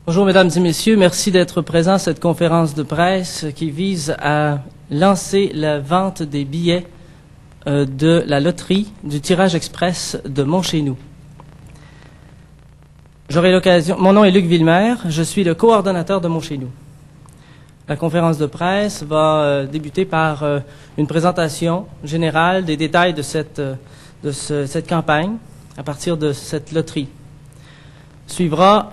Bonjour mesdames et messieurs, merci d'être présents à cette conférence de presse qui vise à lancer la vente des billets de la loterie du tirage express de Montchénou. J'aurai l'occasion. Mon nom est Luc Villemer, je suis le coordonnateur de Montchénou. La conférence de presse va débuter par une présentation générale des détails de cette campagne à partir de cette loterie. Suivra,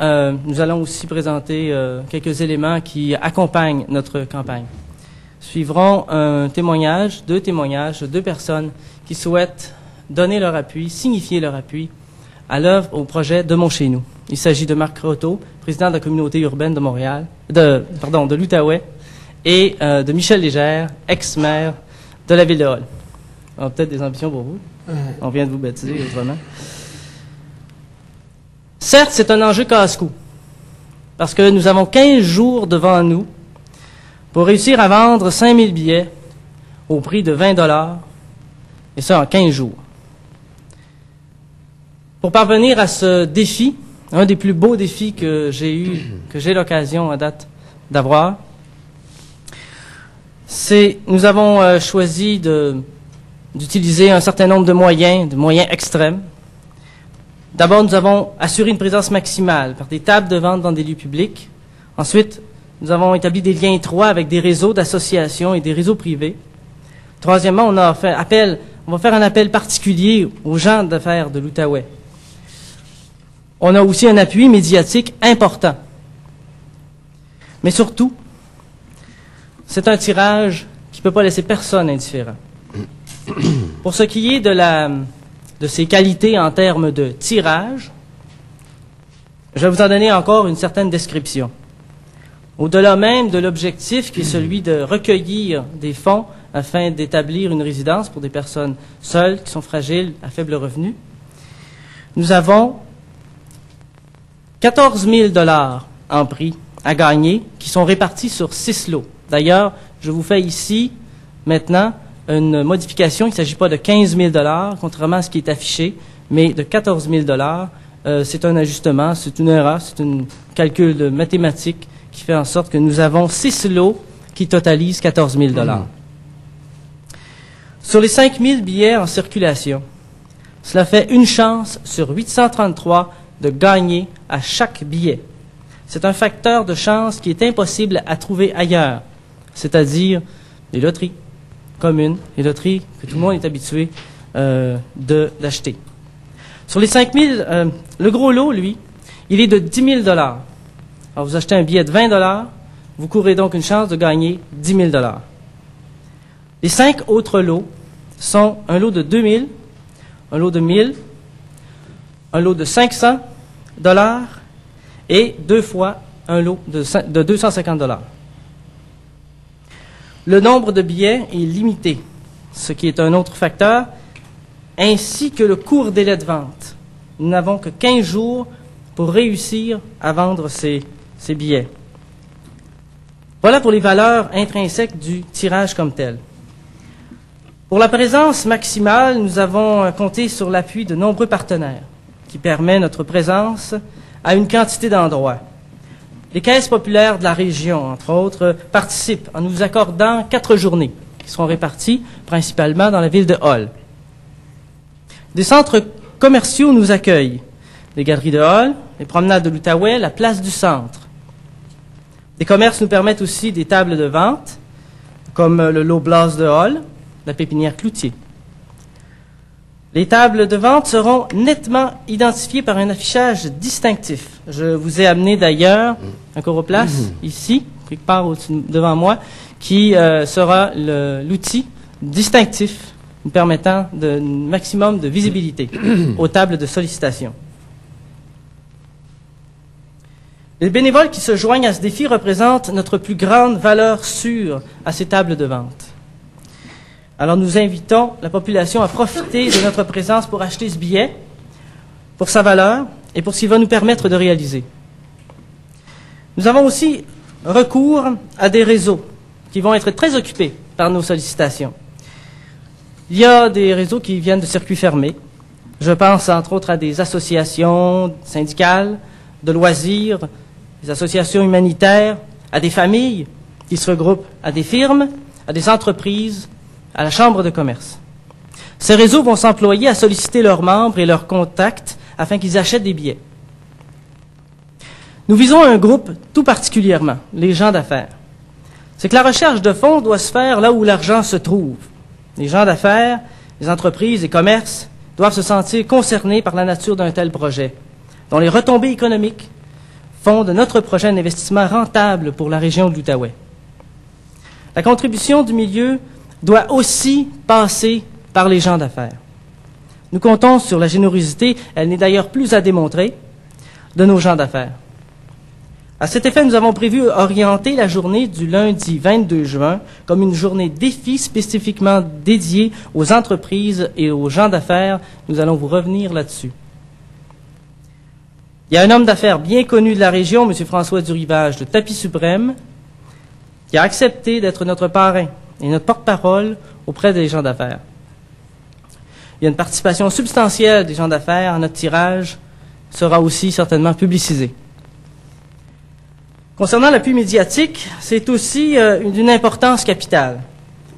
nous allons aussi présenter quelques éléments qui accompagnent notre campagne. Suivront deux témoignages de deux personnes qui souhaitent donner leur appui, signifier leur appui à l'œuvre, au projet de Montchénou. Il s'agit de Marc Croteau, président de la communauté urbaine de Montréal, de l'Outaouais, et de Michel Légère, ex-maire de la ville de Hall. On a peut-être des ambitions pour vous. On vient de vous baptiser autrement. Certes, c'est un enjeu casse-cou, parce que nous avons 15 jours devant nous pour réussir à vendre 5000 billets au prix de 20 $, et ça en 15 jours. Pour parvenir à ce défi, un des plus beaux défis que j'ai l'occasion à date d'avoir, nous avons choisi d'utiliser un certain nombre de moyens extrêmes. D'abord, nous avons assuré une présence maximale par des tables de vente dans des lieux publics. Ensuite, nous avons établi des liens étroits avec des réseaux d'associations et des réseaux privés. Troisièmement, on va faire un appel particulier aux gens d'affaires de l'Outaouais. On a aussi un appui médiatique important. Mais surtout, c'est un tirage qui ne peut pas laisser personne indifférent. Pour ce qui est de ses qualités en termes de tirage, je vais vous en donner encore une certaine description. Au-delà même de l'objectif qui est celui de recueillir des fonds afin d'établir une résidence pour des personnes seules, qui sont fragiles, à faible revenu, nous avons 14 000 $ en prix à gagner qui sont répartis sur 6 lots. D'ailleurs, je vous fais ici, maintenant, une modification. Il ne s'agit pas de 15 000 $, contrairement à ce qui est affiché, mais de 14 000 $. C'est un ajustement, c'est une erreur, c'est un calcul mathématique qui fait en sorte que nous avons 6 lots qui totalisent 14 000 $. Sur les 5 000 billets en circulation, cela fait une chance sur 833 de gagner à chaque billet. C'est un facteur de chance qui est impossible à trouver ailleurs, c'est-à-dire les loteries communes, les loteries que tout le monde est habitué d'acheter. Sur les 5 000, le gros lot, lui, il est de 10 000 $. Alors, vous achetez un billet de 20 $, vous courez donc une chance de gagner 10 000 $. Les 5 autres lots sont un lot de 2 000, un lot de 1 000, un lot de 500 $ et 2 fois un lot de 250 $. Le nombre de billets est limité, ce qui est un autre facteur, ainsi que le court délai de vente. Nous n'avons que 15 jours pour réussir à vendre ces billets. Voilà pour les valeurs intrinsèques du tirage comme tel. Pour la présence maximale, nous avons compté sur l'appui de nombreux partenaires qui permet notre présence à une quantité d'endroits. Les caisses populaires de la région, entre autres, participent en nous accordant 4 journées qui seront réparties principalement dans la ville de Hall. Des centres commerciaux nous accueillent. Les galeries de Hall, les promenades de l'Outaouais, la place du centre. Des commerces nous permettent aussi des tables de vente, comme le lot Blas de Hall, la pépinière Cloutier. Les tables de vente seront nettement identifiées par un affichage distinctif. Je vous ai amené d'ailleurs un coroplace ici, quelque part devant moi, qui sera l'outil distinctif nous permettant un maximum de visibilité aux tables de sollicitation. Les bénévoles qui se joignent à ce défi représentent notre plus grande valeur sûre à ces tables de vente. Alors nous invitons la population à profiter de notre présence pour acheter ce billet, pour sa valeur et pour ce qu'il va nous permettre de réaliser. Nous avons aussi recours à des réseaux qui vont être très occupés par nos sollicitations. Il y a des réseaux qui viennent de circuits fermés. Je pense entre autres à des associations syndicales, de loisirs, des associations humanitaires, à des familles qui se regroupent, à des firmes, à des entreprises, à la chambre de commerce. Ces réseaux vont s'employer à solliciter leurs membres et leurs contacts afin qu'ils achètent des billets. Nous visons un groupe tout particulièrement, les gens d'affaires. C'est que la recherche de fonds doit se faire là où l'argent se trouve. Les gens d'affaires, les entreprises, les commerces doivent se sentir concernés par la nature d'un tel projet, dont les retombées économiques font de notre projet un investissement rentable pour la région de l'Outaouais. La contribution du milieu doit aussi passer par les gens d'affaires. Nous comptons sur la générosité, elle n'est d'ailleurs plus à démontrer, de nos gens d'affaires. À cet effet, nous avons prévu orienter la journée du lundi 22 juin comme une journée défi spécifiquement dédiée aux entreprises et aux gens d'affaires. Nous allons vous revenir là-dessus. Il y a un homme d'affaires bien connu de la région, M. François Durivage, de Tapis Suprême, qui a accepté d'être notre parrain et notre porte-parole auprès des gens d'affaires. Il y a une participation substantielle des gens d'affaires. Notre tirage sera aussi certainement publicisé. Concernant l'appui médiatique, c'est aussi d'une importance capitale,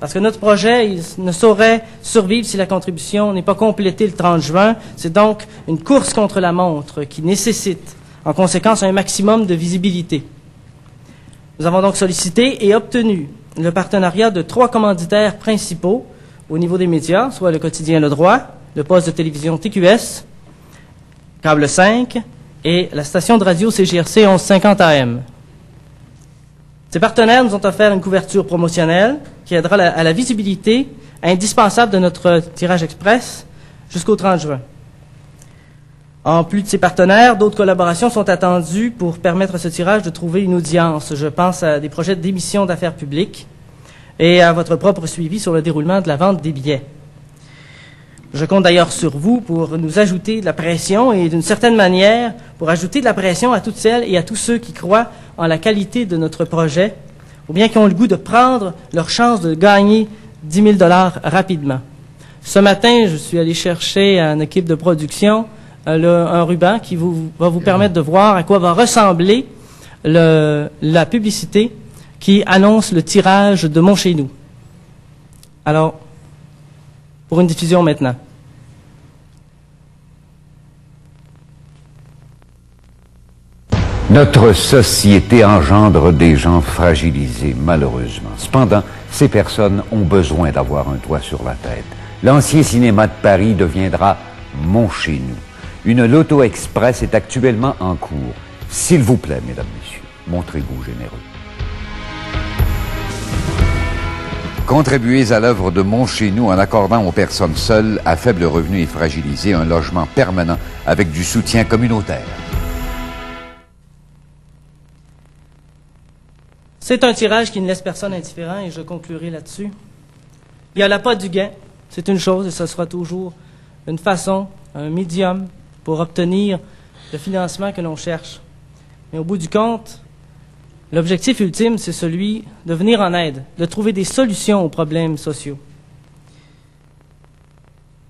parce que notre projet ne saurait survivre si la contribution n'est pas complétée le 30 juin. C'est donc une course contre la montre qui nécessite, en conséquence, un maximum de visibilité. Nous avons donc sollicité et obtenu le partenariat de 3 commanditaires principaux au niveau des médias, soit le quotidien Le Droit, le poste de télévision TQS, Câble 5 et la station de radio CGRC 1150 AM. Ces partenaires nous ont offert une couverture promotionnelle qui aidera à la visibilité indispensable de notre tirage express jusqu'au 30 juin. En plus de ces partenaires, d'autres collaborations sont attendues pour permettre à ce tirage de trouver une audience. Je pense à des projets d'émission d'affaires publiques et à votre propre suivi sur le déroulement de la vente des billets. Je compte d'ailleurs sur vous pour nous ajouter de la pression et d'une certaine manière pour ajouter de la pression à toutes celles et à tous ceux qui croient en la qualité de notre projet ou bien qui ont le goût de prendre leur chance de gagner 10 000 $ rapidement. Ce matin, je suis allé chercher à une équipe de production un ruban qui va vous permettre de voir à quoi va ressembler la publicité qui annonce le tirage de Mon Chez Nous. Alors, pour une diffusion maintenant. Notre société engendre des gens fragilisés, malheureusement. Cependant, ces personnes ont besoin d'avoir un toit sur la tête. L'ancien cinéma de Paris deviendra Mon Chez Nous. Une loto express est actuellement en cours. S'il vous plaît, mesdames, messieurs, montrez-vous généreux. Contribuez à l'œuvre de Mon Chez Nous en accordant aux personnes seules, à faible revenu et fragilisées un logement permanent avec du soutien communautaire. C'est un tirage qui ne laisse personne indifférent et je conclurai là-dessus. Il y a l'appât du gain, c'est une chose et ce sera toujours une façon, un médium pour obtenir le financement que l'on cherche. Mais au bout du compte, l'objectif ultime, c'est celui de venir en aide, de trouver des solutions aux problèmes sociaux.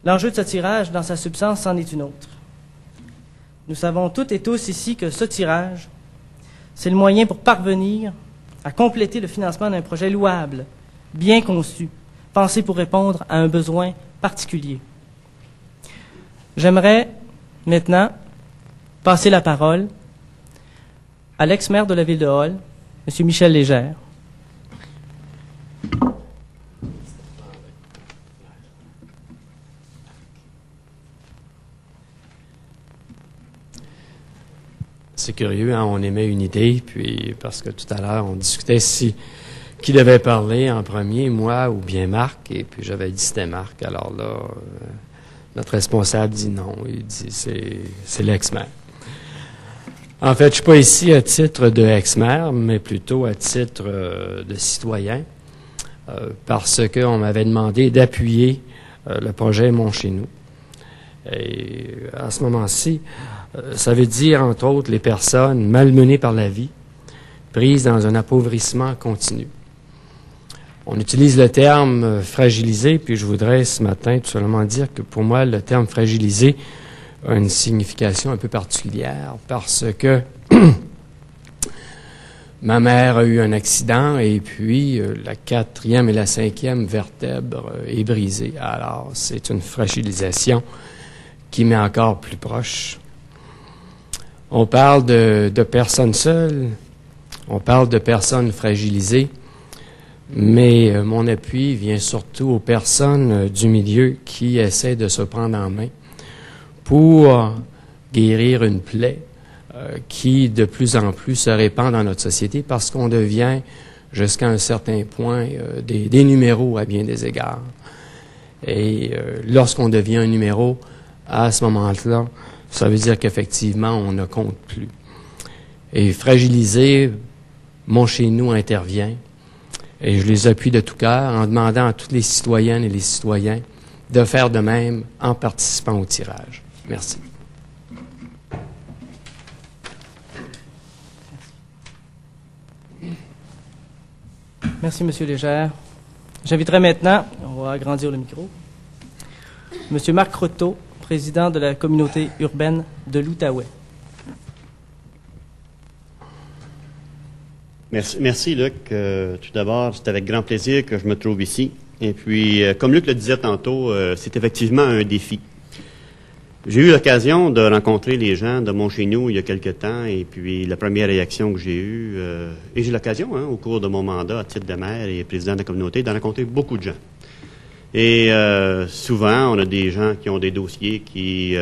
L'enjeu de ce tirage, dans sa substance, c'en est une autre. Nous savons toutes et tous ici que ce tirage, c'est le moyen pour parvenir à compléter le financement d'un projet louable, bien conçu, pensé pour répondre à un besoin particulier. J'aimerais maintenant passer la parole à l'ex-maire de la ville de Hall, M. Michel Légère. C'est curieux, hein? On émet une idée, puis parce que tout à l'heure, on discutait qui devait parler en premier, moi ou bien Marc, et puis j'avais dit c'était Marc. Alors là, notre responsable dit non, il dit c'est l'ex-maire. En fait, je suis pas ici à titre de ex-maire, mais plutôt à titre de citoyen, parce qu'on m'avait demandé d'appuyer le projet Mon Chez Nous. Et à ce moment-ci, ça veut dire, entre autres, les personnes malmenées par la vie, prises dans un appauvrissement continu. On utilise le terme fragilisé, puis je voudrais ce matin tout simplement dire que pour moi, le terme fragilisé a une signification un peu particulière, parce que Ma mère a eu un accident et puis la 4e et la 5e vertèbre est brisée. Alors, c'est une fragilisation qui m'est encore plus proche. On parle de personnes seules, on parle de personnes fragilisées, mais mon appui vient surtout aux personnes du milieu qui essaient de se prendre en main pour guérir une plaie qui, de plus en plus, se répand dans notre société parce qu'on devient, jusqu'à un certain point, des numéros à bien des égards. Et lorsqu'on devient un numéro, à ce moment-là, ça veut dire qu'effectivement, on ne compte plus. Et fragilisé, mon chez nous intervient. Et je les appuie de tout cœur en demandant à toutes les citoyennes et les citoyens de faire de même en participant au tirage. Merci. Merci, M. Légère. J'inviterai maintenant, on va agrandir le micro, M. Marc Croteau, président de la communauté urbaine de l'Outaouais. Merci Luc. Tout d'abord, c'est avec grand plaisir que je me trouve ici. Et puis, comme Luc le disait tantôt, c'est effectivement un défi. J'ai eu l'occasion de rencontrer les gens de mon chez nous il y a quelque temps, et puis la première réaction que j'ai eue, et j'ai l'occasion, au cours de mon mandat à titre de maire et président de la communauté, de rencontrer beaucoup de gens. Et souvent, on a des gens qui ont des dossiers qui,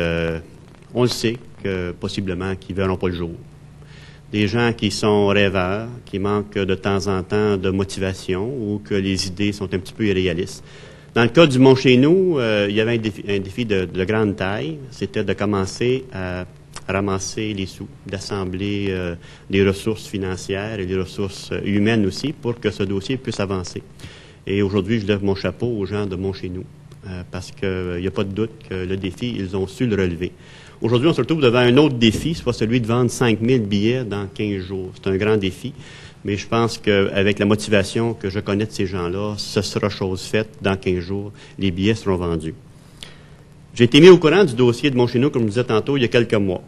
on le sait, que possiblement, qui ne verront pas le jour. Des gens qui sont rêveurs, qui manquent de temps en temps de motivation ou que les idées sont un petit peu irréalistes. Dans le cas du Mont chez nous, il y avait un défi de grande taille. C'était de commencer à ramasser les sous, d'assembler les ressources financières et les ressources humaines aussi pour que ce dossier puisse avancer. Et aujourd'hui, je lève mon chapeau aux gens de Mont chez nous parce qu'il n'y a pas de doute que le défi, ils ont su le relever. Aujourd'hui, on se retrouve devant un autre défi, soit celui de vendre 5000 billets dans 15 jours. C'est un grand défi, mais je pense qu'avec la motivation que je connais de ces gens-là, ce sera chose faite. Dans 15 jours, les billets seront vendus. J'ai été mis au courant du dossier de Mont chez nous, comme je disais tantôt, il y a quelques mois.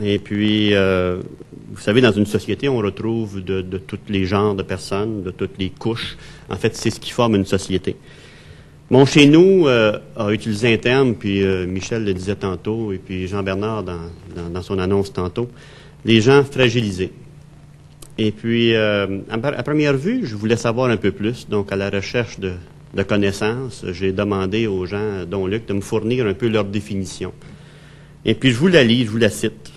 Et puis, vous savez, dans une société, on retrouve de tous les genres de personnes, de toutes les couches. En fait, c'est ce qui forme une société. Mon chez nous a utilisé un terme, puis Michel le disait tantôt, et puis Jean-Bernard dans son annonce tantôt, les gens fragilisés. Et puis, à première vue, je voulais savoir un peu plus. Donc, à la recherche de connaissances, j'ai demandé aux gens, dont Luc, de me fournir un peu leur définition. Et puis, je vous la lis, je vous la cite.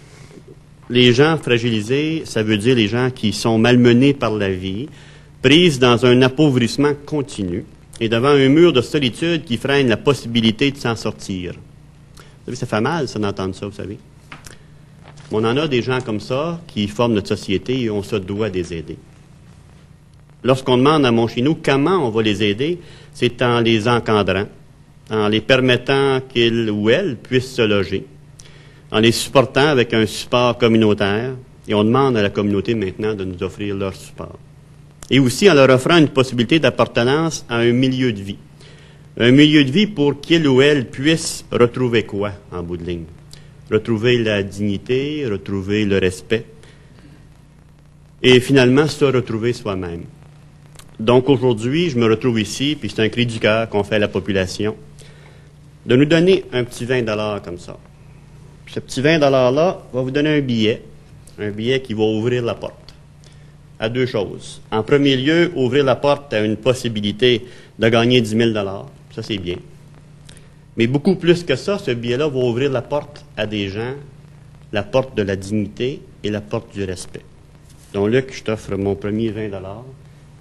Les gens fragilisés, ça veut dire les gens qui sont malmenés par la vie, prises dans un appauvrissement continu, et devant un mur de solitude qui freine la possibilité de s'en sortir. Vous savez, ça fait mal, ça, d'entendre ça, vous savez. On en a des gens comme ça qui forment notre société et on se doit de les aider. Lorsqu'on demande à Mon chez nous comment on va les aider, c'est en les encadrant, en les permettant qu'ils ou elles puissent se loger, en les supportant avec un support communautaire, et on demande à la communauté maintenant de nous offrir leur support. Et aussi en leur offrant une possibilité d'appartenance à un milieu de vie. Un milieu de vie pour qu'ils ou elles puissent retrouver quoi, en bout de ligne? Retrouver la dignité, retrouver le respect, et finalement se retrouver soi-même. Donc aujourd'hui, je me retrouve ici, puis c'est un cri du cœur qu'on fait à la population, de nous donner un petit 20$ comme ça. Puis ce petit 20$-là va vous donner un billet qui va ouvrir la porte à deux choses. En premier lieu, ouvrir la porte à une possibilité de gagner 10 000$. Ça, c'est bien. Mais beaucoup plus que ça, ce billet-là va ouvrir la porte à des gens, la porte de la dignité et la porte du respect. Donc, Luc, je t'offre mon premier 20$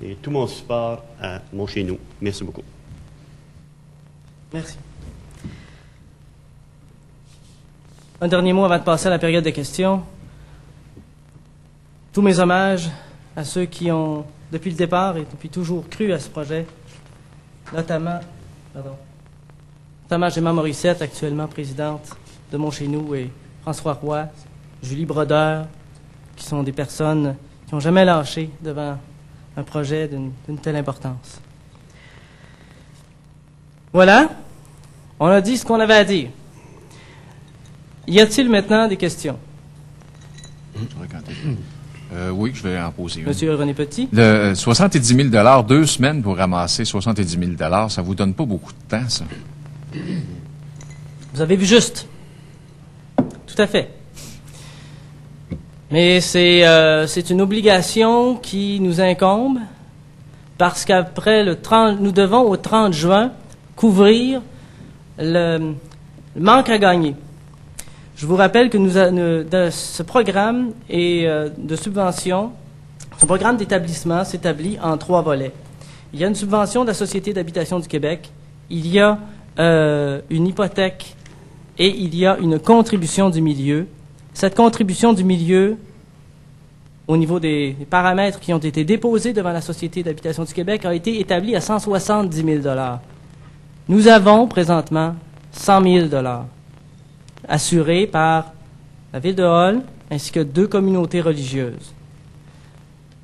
et tout mon support à Mon chez nous. Merci beaucoup. Merci. Un dernier mot avant de passer à la période de questions. Tous mes hommages à ceux qui ont, depuis le départ et depuis toujours, cru à ce projet, notamment Gemma Morissette, actuellement présidente de Mon chez nous, et François Roy, Julie Brodeur, qui sont des personnes qui n'ont jamais lâché devant un projet d'une telle importance. Voilà, on a dit ce qu'on avait à dire. Y a-t-il maintenant des questions? Oui, je vais en poser une. Monsieur René Petit. Le 70 000 2 semaines pour ramasser 70 000 ça vous donne pas beaucoup de temps, ça? Vous avez vu juste. Tout à fait. Mais c'est une obligation qui nous incombe parce qu'après nous devons au 30 juin couvrir le manque à gagner. Je vous rappelle que ce programme de subvention, ce programme d'établissement s'établit en 3 volets. Il y a une subvention de la Société d'habitation du Québec, il y a une hypothèque et il y a une contribution du milieu. Cette contribution du milieu, au niveau des paramètres qui ont été déposés devant la Société d'habitation du Québec, a été établie à 170 000 $. Nous avons présentement 100 000 $ assurés par la Ville de Hall ainsi que 2 communautés religieuses.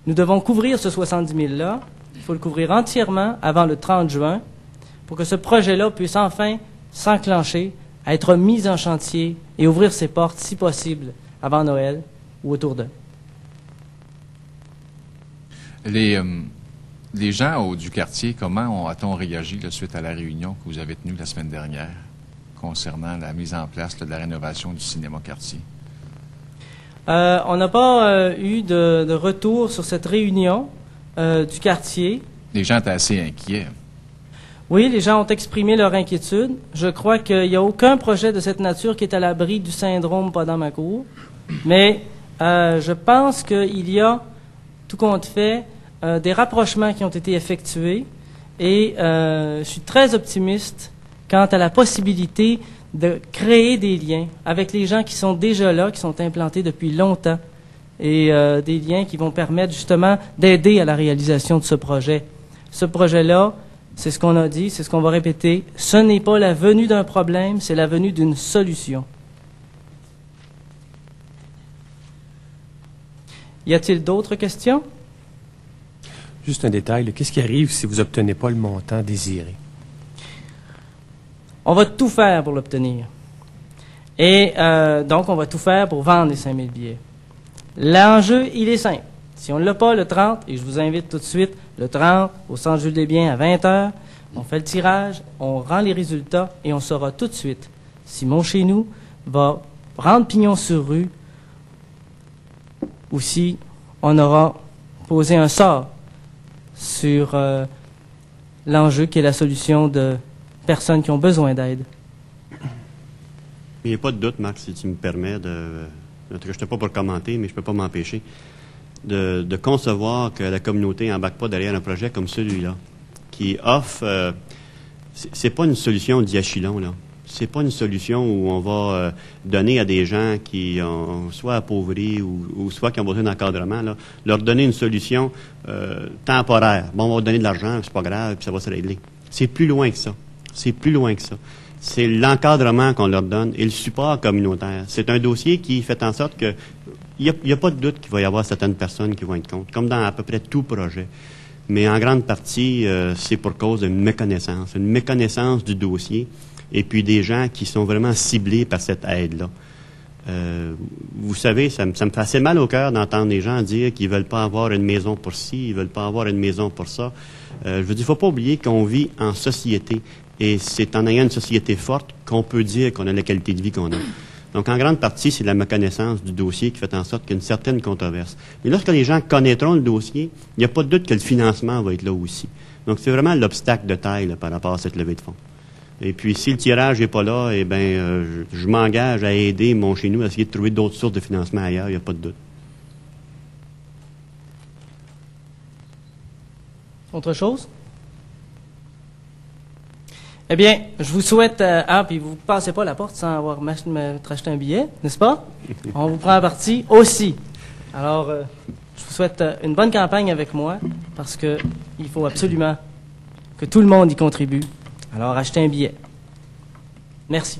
Nous devons couvrir ce 70 000 $. Il faut le couvrir entièrement avant le 30 juin pour que ce projet-là puisse enfin s'enclencher, être mis en chantier et ouvrir ses portes, si possible, avant Noël ou autour d'eux. Les gens du quartier, comment a-t-on réagi suite à la réunion que vous avez tenue la semaine dernière concernant la mise en place de la rénovation du cinéma quartier? On n'a pas eu de retour sur cette réunion du quartier. Les gens étaient assez inquiets. Oui, les gens ont exprimé leur inquiétude. Je crois qu'il n'y a aucun projet de cette nature qui est à l'abri du syndrome pas dans ma cour. Mais je pense qu'il y a, tout compte fait, des rapprochements qui ont été effectués. Et je suis très optimiste quant à la possibilité de créer des liens avec les gens qui sont déjà là, qui sont implantés depuis longtemps. Et des liens qui vont permettre justement d'aider à la réalisation de ce projet. Ce projet-là, c'est ce qu'on a dit, c'est ce qu'on va répéter. Ce n'est pas la venue d'un problème, c'est la venue d'une solution. Y a-t-il d'autres questions? Juste un détail, qu'est-ce qui arrive si vous n'obtenez pas le montant désiré? On va tout faire pour l'obtenir. Et donc, on va tout faire pour vendre les 5 000 billets. L'enjeu, il est simple. Si on ne l'a pas le 30, et je vous invite tout de suite, le 30, au Centre Jules Desbiens à 20h, on fait le tirage, on rend les résultats et on saura tout de suite si Mon Chez Nous va prendre pignon sur rue ou si on aura posé un sort sur l'enjeu qui est la solution de personnes qui ont besoin d'aide. Il n'y a pas de doute, Marc, si tu me permets de... Je n'étais pas pour commenter, mais je ne peux pas m'empêcher de concevoir que la communauté n'embarque pas derrière un projet comme celui-là, qui offre... c'est pas une solution d'Iachilon, là. C'est pas une solution où on va donner à des gens qui ont soit appauvris ou soit qui ont besoin d'encadrement, là, leur donner une solution temporaire. Bon, on va donner de l'argent, c'est pas grave, puis ça va se régler. C'est plus loin que ça. C'est plus loin que ça. C'est l'encadrement qu'on leur donne et le support communautaire. C'est un dossier qui fait en sorte que il n'y a pas de doute qu'il va y avoir certaines personnes qui vont être contre, comme dans à peu près tout projet. Mais en grande partie, c'est pour cause d'une méconnaissance. Une méconnaissance du dossier et puis des gens qui sont vraiment ciblés par cette aide-là. Vous savez, ça me fait assez mal au cœur d'entendre les gens dire qu'ils veulent pas avoir une maison pour ci, ils veulent pas avoir une maison pour ça. Je veux dire, il faut pas oublier qu'on vit en société. Et c'est en ayant une société forte qu'on peut dire qu'on a la qualité de vie qu'on a. Donc, en grande partie, c'est la méconnaissance du dossier qui fait en sorte qu'il y a une certaine controverse. Mais lorsque les gens connaîtront le dossier, il n'y a pas de doute que le financement va être là aussi. Donc, c'est vraiment l'obstacle de taille là, par rapport à cette levée de fonds. Et puis, si le tirage n'est pas là, eh bien, je m'engage à aider Mon Chez Nous à essayer de trouver d'autres sources de financement ailleurs, il n'y a pas de doute. Autre chose? Eh bien, je vous souhaite... puis vous ne passez pas la porte sans avoir acheté un billet, n'est-ce pas? On vous prend à partie aussi. Alors, je vous souhaite une bonne campagne avec moi, parce que il faut absolument que tout le monde y contribue. Alors, achetez un billet. Merci.